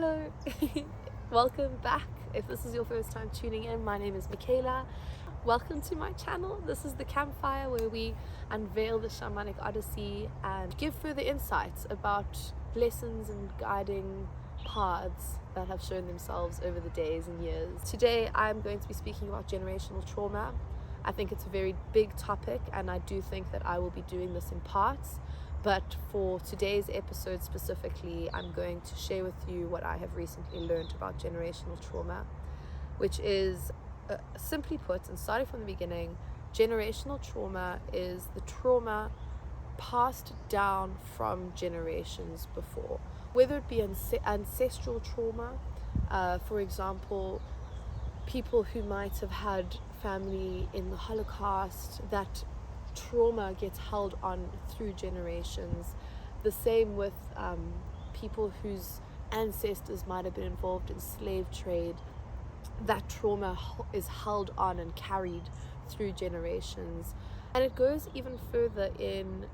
Hello, welcome back. If this is your first time tuning in, my name is Michaela. Welcome to my channel. This is the campfire where we unveil the shamanic odyssey and give further insights about lessons and guiding paths that have shown themselves over the days and years. Today I'm going to be speaking about generational trauma. I think it's a very big topic, and I do think that I will be doing this in parts. But for today's episode specifically, I'm going to share with you what I have recently learned about generational trauma, which is, simply put, and starting from the beginning, generational trauma is the trauma passed down from generations before. Whether it be ancestral trauma, for example, people who might have had family in the Holocaust, that trauma gets held on through generations. The same with people whose ancestors might have been involved in slave trade. That trauma is held on and carried through generations. And it goes even further in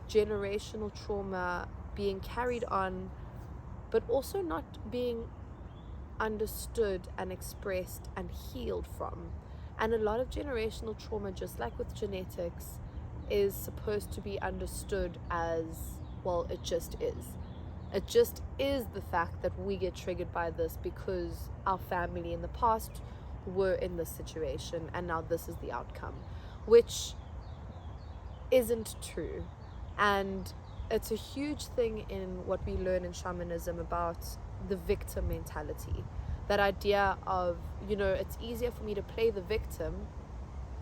generational trauma being carried on, but also not being understood and expressed and healed from. And a lot of generational trauma, just like with genetics, is supposed to be understood as, well, it just is. It just is the fact that we get triggered by this because our family in the past were in this situation and now this is the outcome, which isn't true. And it's a huge thing in what we learn in shamanism about the victim mentality. That idea of, it's easier for me to play the victim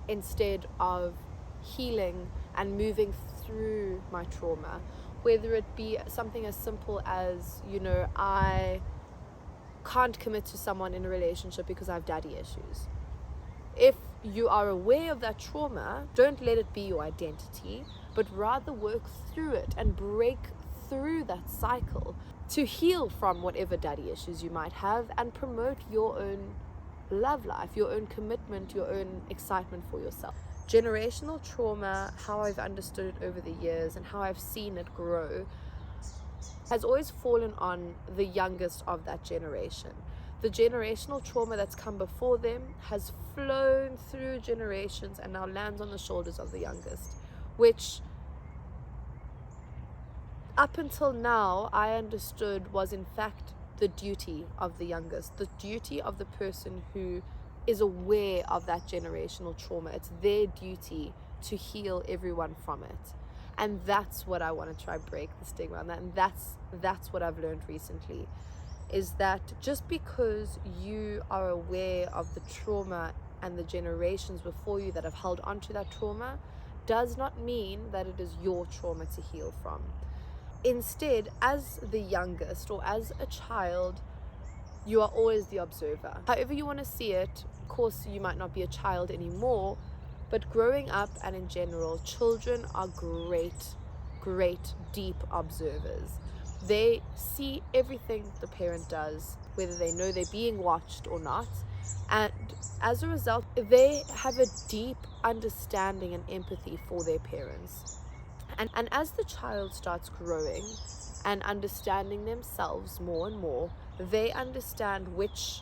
instead of healing and moving through my trauma. Whether it be something as simple as, I can't commit to someone in a relationship because I have daddy issues. If you are aware of that trauma, don't let it be your identity, but rather work through it and break through that cycle to heal from whatever daddy issues you might have and promote your own love life, your own commitment, your own excitement for yourself. Generational trauma, how I've understood it over the years and how I've seen it grow, has always fallen on the youngest of that generation. The generational trauma that's come before them has flown through generations and now lands on the shoulders of the youngest, which up until now I understood was in fact the duty of the youngest, the duty of the person who is aware of that generational trauma. It's their duty to heal everyone from it. And that's what I want to try break the stigma on that. And that's what I've learned recently, is that just because you are aware of the trauma and the generations before you that have held onto that trauma does not mean that it is your trauma to heal from. Instead, as the youngest or as a child, you are always the observer. However you want to see it, of course, you might not be a child anymore, but growing up and in general, children are great, deep observers. They see everything the parent does, whether they know they're being watched or not. And as a result, they have a deep understanding and empathy for their parents. And as the child starts growing and understanding themselves more and more, they understand which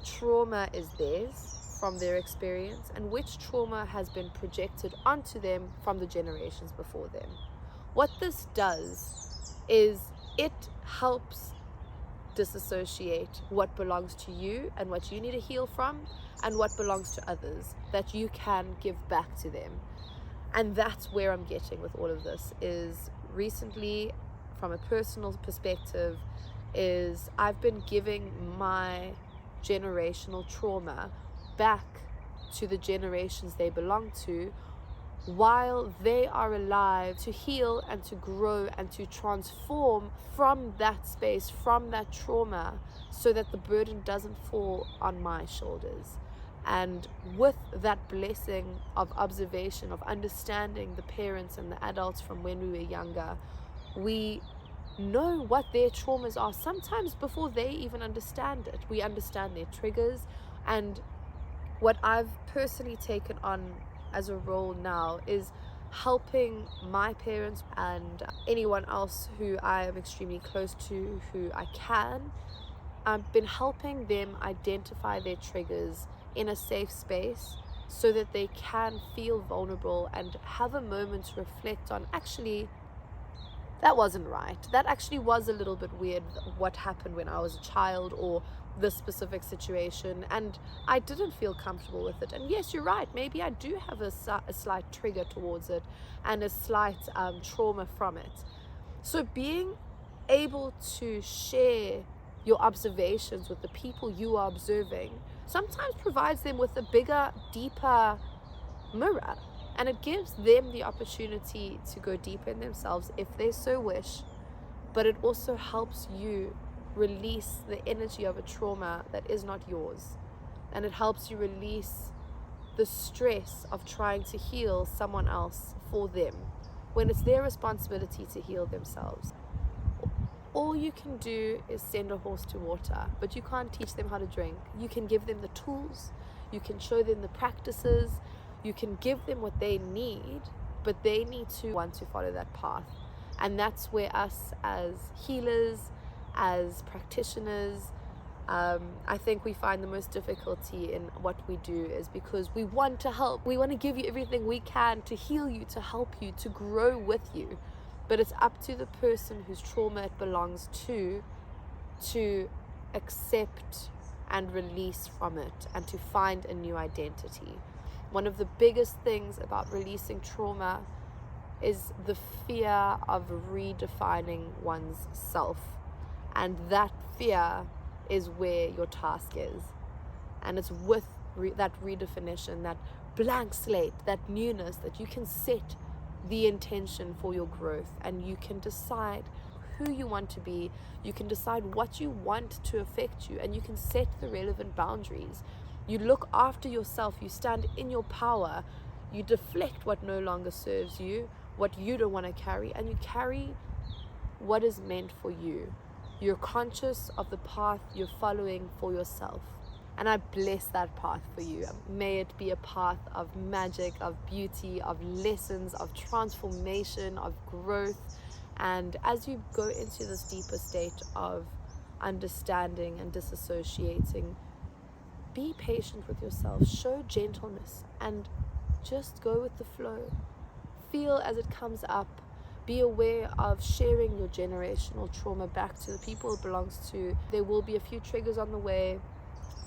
trauma is theirs from their experience and which trauma has been projected onto them from the generations before them. What this does is it helps disassociate what belongs to you and what you need to heal from and what belongs to others that you can give back to them. And that's where I'm getting with all of this, is recently, from a personal perspective, is I've been giving my generational trauma back to the generations they belong to while they are alive, to heal and to grow and to transform from that space, from that trauma, so that the burden doesn't fall on my shoulders. And with that blessing of observation, of understanding the parents and the adults from when we were younger, we know what their traumas are sometimes before they even understand it. We understand their triggers. And what I've personally taken on as a role now is helping my parents and anyone else who I am extremely close to, who I can. I've been helping them identify their triggers in a safe space so that they can feel vulnerable and have a moment to reflect on, actually, that wasn't right. That actually was a little bit weird, what happened when I was a child, or this specific situation, and I didn't feel comfortable with it. And yes, you're right, maybe I do have a slight trigger towards it and a slight trauma from it. So being able to share your observations with the people you are observing sometimes provides them with a bigger, deeper mirror, and it gives them the opportunity to go deeper in themselves if they so wish. But it also helps you release the energy of a trauma that is not yours, and it helps you release the stress of trying to heal someone else for them when it's their responsibility to heal themselves. All you can do is send a horse to water, but you can't teach them how to drink. You can give them the tools, you can show them the practices, you can give them what they need, but they need to want to follow that path. And that's where us as healers, as practitioners, I think we find the most difficulty in what we do, is because we want to help. We want to give you everything we can to heal you, to help you, to grow with you. But it's up to the person whose trauma it belongs to accept and release from it and to find a new identity. One of the biggest things about releasing trauma is the fear of redefining one's self. And that fear is where your task is. And it's with that redefinition, that blank slate, that newness, that you can set the intention for your growth, and you can decide who you want to be, you can decide what you want to affect you, and you can set the relevant boundaries. You look after yourself, you stand in your power, you deflect what no longer serves you, what you don't want to carry, and you carry what is meant for you. You're conscious of the path you're following for yourself. And I bless that path for you. May it be a path of magic, of beauty, of lessons, of transformation, of growth. And as you go into this deeper state of understanding and disassociating, be patient with yourself, show gentleness, and just go with the flow. Feel as it comes up. Be aware of sharing your generational trauma back to the people it belongs to. There will be a few triggers on the way.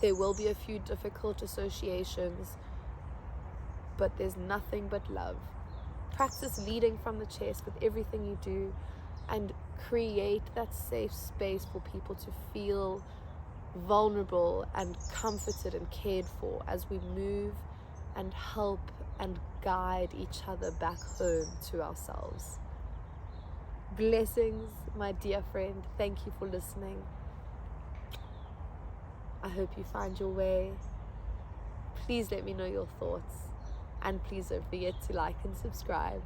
There will be a few difficult associations, but there's nothing but love. Practice leading from the chest with everything you do, and create that safe space for people to feel vulnerable and comforted and cared for as we move and help and guide each other back home to ourselves. Blessings, my dear friend. Thank you for listening. I hope you find your way. Please let me know your thoughts, and please don't forget to like and subscribe.